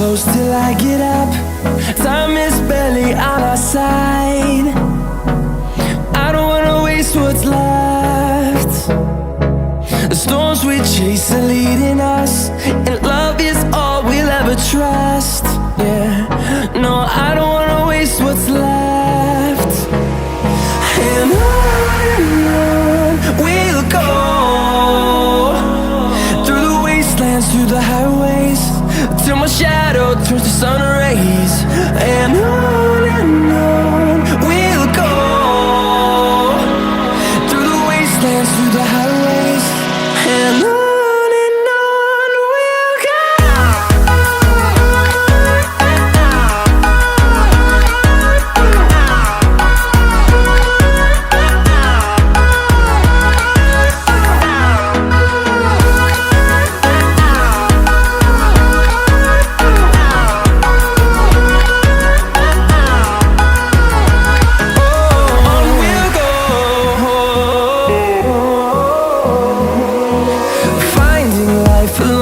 close till I get up. Time is barely on our side. I don't wanna waste what's left. The storms we chase are leading us, and love is all we'll ever trust. Yeah, no, I don't wanna waste what's left. And on we'll go, through the wastelands, through the highways, till my shadow turns to sun rays. And on we'll go, through the wastelands, through the highways, and on we'll go. Finding life alone